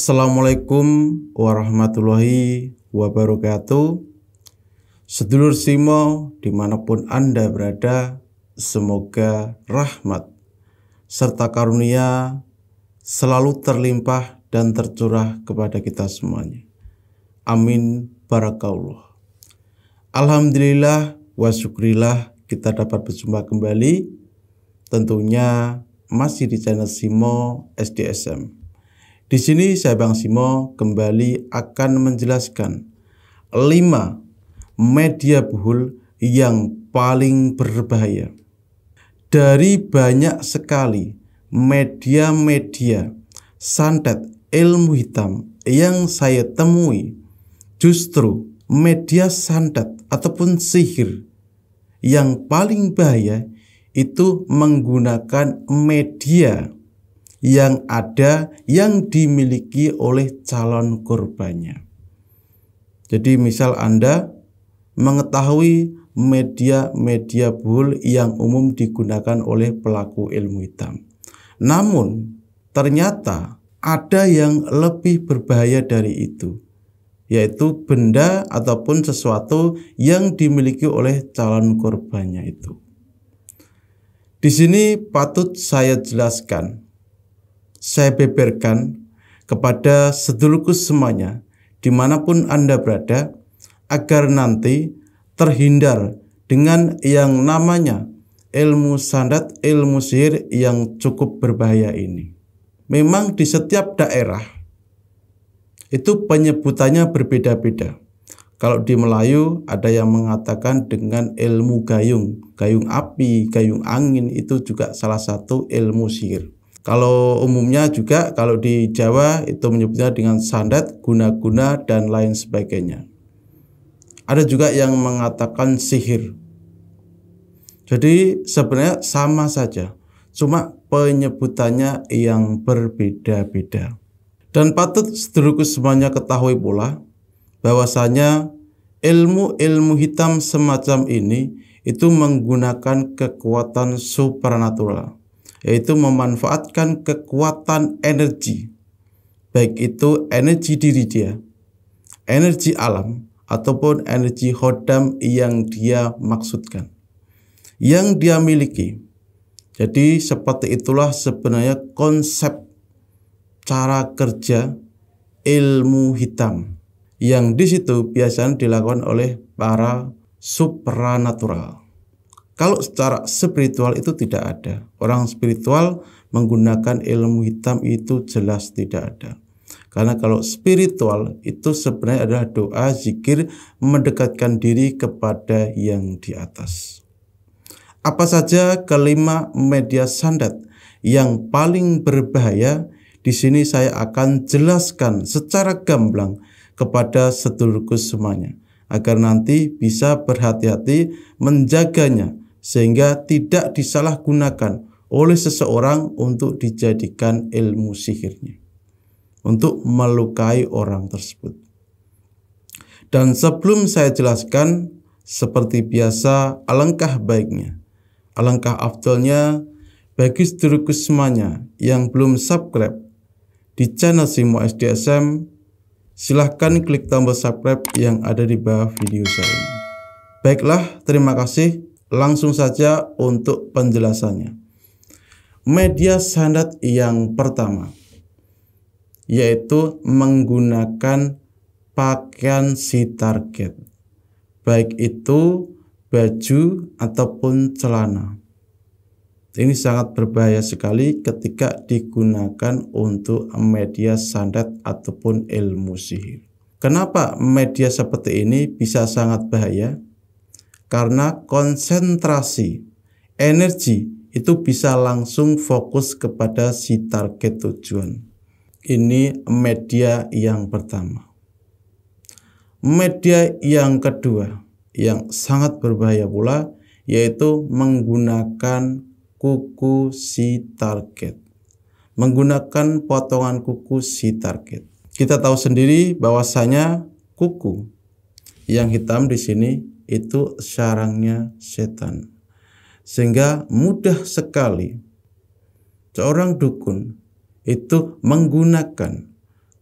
Assalamualaikum warahmatullahi wabarakatuh. Sedulur Simo dimanapun Anda berada, semoga rahmat serta karunia selalu terlimpah dan tercurah kepada kita semuanya. Amin barakallah. Alhamdulillah wa syukrillah kita dapat berjumpa kembali, tentunya masih di channel Simo SDSM. Di sini saya Bang Simo kembali akan menjelaskan 5 media buhul yang paling berbahaya. Dari banyak sekali media-media santet ilmu hitam yang saya temui, justru media santet ataupun sihir yang paling bahaya itu menggunakan media yang ada yang dimiliki oleh calon korbannya. Jadi misal Anda mengetahui media buhul yang umum digunakan oleh pelaku ilmu hitam, namun ternyata ada yang lebih berbahaya dari itu, yaitu benda ataupun sesuatu yang dimiliki oleh calon korbannya itu. Di sini patut saya jelaskan, saya beberkan kepada sedulurku semuanya dimanapun Anda berada, agar nanti terhindar dengan yang namanya ilmu santet, ilmu sihir yang cukup berbahaya ini. Memang di setiap daerah itu penyebutannya berbeda-beda. Kalau di Melayu ada yang mengatakan dengan ilmu gayung api, gayung angin, itu juga salah satu ilmu sihir. Kalau umumnya juga kalau di Jawa itu menyebutnya dengan santet, guna-guna, dan lain sebagainya. Ada juga yang mengatakan sihir. Jadi sebenarnya sama saja, cuma penyebutannya yang berbeda-beda. Dan patut sedulurku semuanya ketahui pula bahwasanya ilmu-ilmu hitam semacam ini itu menggunakan kekuatan supranatural, yaitu memanfaatkan kekuatan energi, baik itu energi diri dia, energi alam, ataupun energi hodam yang dia maksudkan, yang dia miliki. Jadi seperti itulah sebenarnya konsep cara kerja ilmu hitam, yang di situ biasanya dilakukan oleh para supranatural. Kalau secara spiritual itu tidak ada. Orang spiritual menggunakan ilmu hitam itu jelas tidak ada. Karena kalau spiritual itu sebenarnya adalah doa, zikir, mendekatkan diri kepada yang di atas. Apa saja kelima media santet yang paling berbahaya? Di sini saya akan jelaskan secara gamblang kepada sedulurku semuanya, agar nanti bisa berhati-hati menjaganya, sehingga tidak disalahgunakan oleh seseorang untuk dijadikan ilmu sihirnya, untuk melukai orang tersebut. Dan sebelum saya jelaskan, seperti biasa, alangkah baiknya, alangkah afdolnya bagi sedulurku semuanya yang belum subscribe di channel Simo SDSM, silahkan klik tombol subscribe yang ada di bawah video saya ini. Baiklah, terima kasih. Langsung saja untuk penjelasannya. Media santet yang pertama yaitu menggunakan pakaian si target, baik itu baju ataupun celana. Ini sangat berbahaya sekali ketika digunakan untuk media santet ataupun ilmu sihir. Kenapa media seperti ini bisa sangat bahaya? Karena konsentrasi energi itu bisa langsung fokus kepada si target tujuan. Ini media yang pertama. Media yang kedua yang sangat berbahaya pula, yaitu menggunakan kuku si target, menggunakan potongan kuku si target. Kita tahu sendiri bahwasanya kuku yang hitam di sini itu sarangnya setan, sehingga mudah sekali seorang dukun itu menggunakan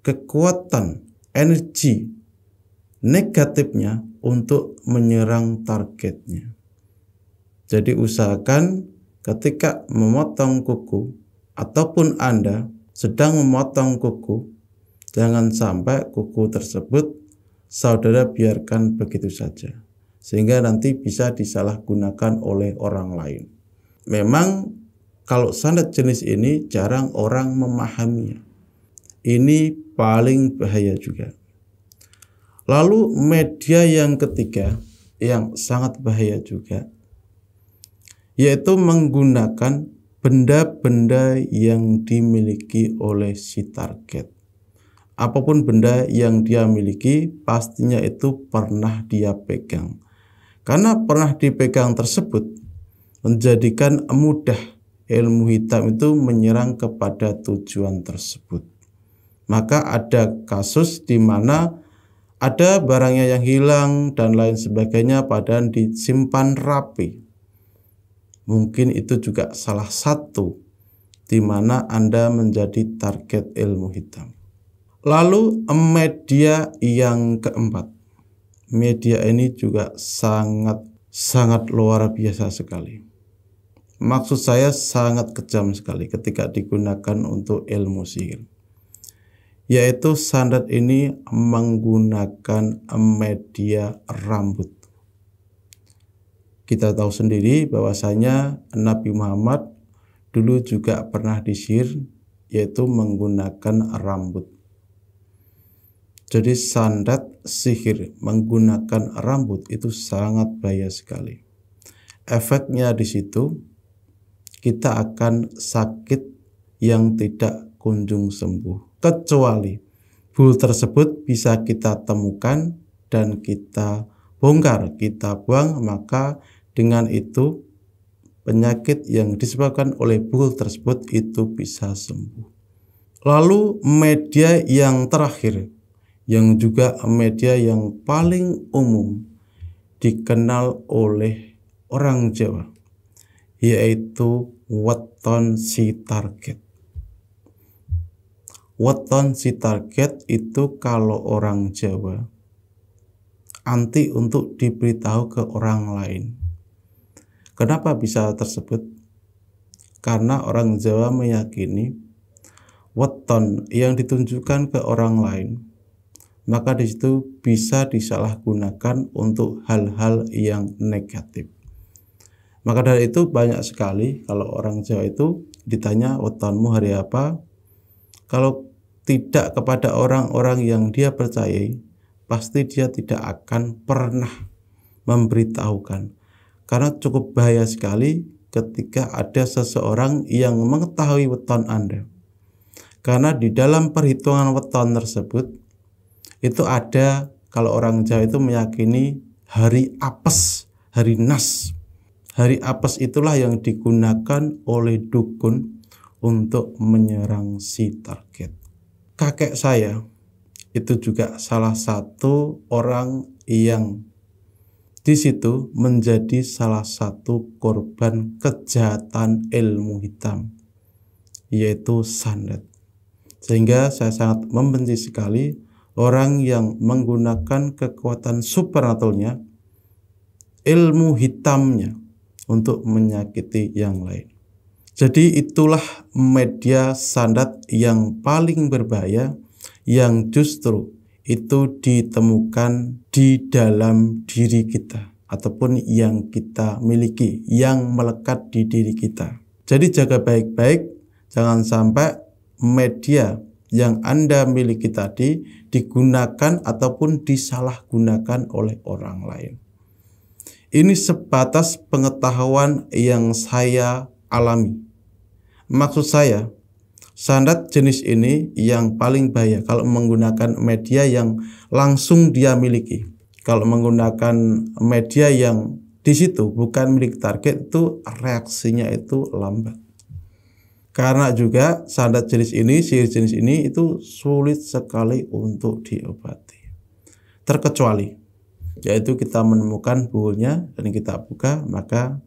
kekuatan energi negatifnya untuk menyerang targetnya. Jadi usahakan ketika memotong kuku ataupun Anda sedang memotong kuku, jangan sampai kuku tersebut saudara biarkan begitu saja, sehingga nanti bisa disalahgunakan oleh orang lain. Memang kalau sandat jenis ini jarang orang memahaminya. Ini paling bahaya juga. Lalu media yang ketiga yang sangat bahaya juga, yaitu menggunakan benda-benda yang dimiliki oleh si target. Apapun benda yang dia miliki, pastinya itu pernah dia pegang. Karena pernah dipegang tersebut, menjadikan mudah ilmu hitam itu menyerang kepada tujuan tersebut. Maka ada kasus di mana ada barangnya yang hilang dan lain sebagainya, padahal disimpan rapi. Mungkin itu juga salah satu di mana Anda menjadi target ilmu hitam. Lalu media yang keempat. Media ini juga sangat luar biasa sekali. Maksud saya sangat kejam sekali ketika digunakan untuk ilmu sihir. Yaitu sandat ini menggunakan media rambut. Kita tahu sendiri bahwasanya Nabi Muhammad dulu juga pernah disihir, yaitu menggunakan rambut. Jadi sandat sihir menggunakan rambut itu sangat bahaya sekali. Efeknya di situ kita akan sakit yang tidak kunjung sembuh. Kecuali bul tersebut bisa kita temukan dan kita bongkar, kita buang, maka dengan itu penyakit yang disebabkan oleh bul tersebut itu bisa sembuh. Lalu media yang terakhir, yang juga media yang paling umum dikenal oleh orang Jawa, yaitu weton si target. Weton si target itu kalau orang Jawa anti untuk diberitahu ke orang lain. Kenapa bisa tersebut? Karena orang Jawa meyakini weton yang ditunjukkan ke orang lain, maka di situ bisa disalahgunakan untuk hal-hal yang negatif. Maka dari itu banyak sekali kalau orang Jawa itu ditanya wetonmu hari apa, kalau tidak kepada orang-orang yang dia percayai, pasti dia tidak akan pernah memberitahukan. Karena cukup bahaya sekali ketika ada seseorang yang mengetahui weton Anda. Karena di dalam perhitungan weton tersebut, itu ada, kalau orang Jawa itu meyakini hari apes, hari nas. Hari apes itulah yang digunakan oleh dukun untuk menyerang si target. Kakek saya itu juga salah satu orang yang di situ menjadi salah satu korban kejahatan ilmu hitam, yaitu sandat. Sehingga saya sangat membenci sekali orang yang menggunakan kekuatan supernaturalnya, ilmu hitamnya untuk menyakiti yang lain. Jadi itulah media sandat yang paling berbahaya, yang justru itu ditemukan di dalam diri kita ataupun yang kita miliki, yang melekat di diri kita. Jadi jaga baik-baik, jangan sampai media yang Anda miliki tadi digunakan ataupun disalahgunakan oleh orang lain. Ini sebatas pengetahuan yang saya alami. Maksud saya, sandat jenis ini yang paling bahaya kalau menggunakan media yang langsung dia miliki. Kalau menggunakan media yang di situ bukan milik target, itu reaksinya itu lambat. Karena juga sandat jenis ini, sihir jenis ini itu sulit sekali untuk diobati. Terkecuali, yaitu kita menemukan buulnya dan kita buka, maka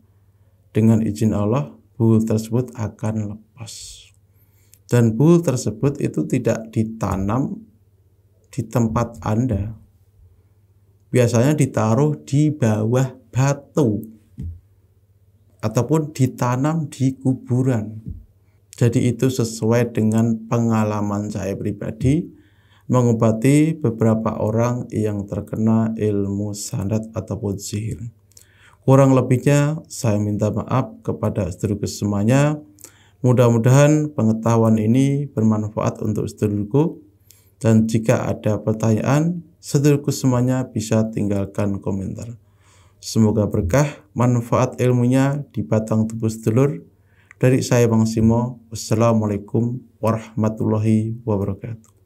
dengan izin Allah, buul tersebut akan lepas. Dan buul tersebut itu tidak ditanam di tempat Anda. Biasanya ditaruh di bawah batu ataupun ditanam di kuburan. Jadi itu sesuai dengan pengalaman saya pribadi mengobati beberapa orang yang terkena ilmu santet ataupun sihir. Kurang lebihnya saya minta maaf kepada saudaraku semuanya. Mudah-mudahan pengetahuan ini bermanfaat untuk saudaraku, dan jika ada pertanyaan, saudaraku semuanya bisa tinggalkan komentar. Semoga berkah manfaat ilmunya di batang tubuh sedulur. Dari saya Bang Simo, wassalamualaikum warahmatullahi wabarakatuh.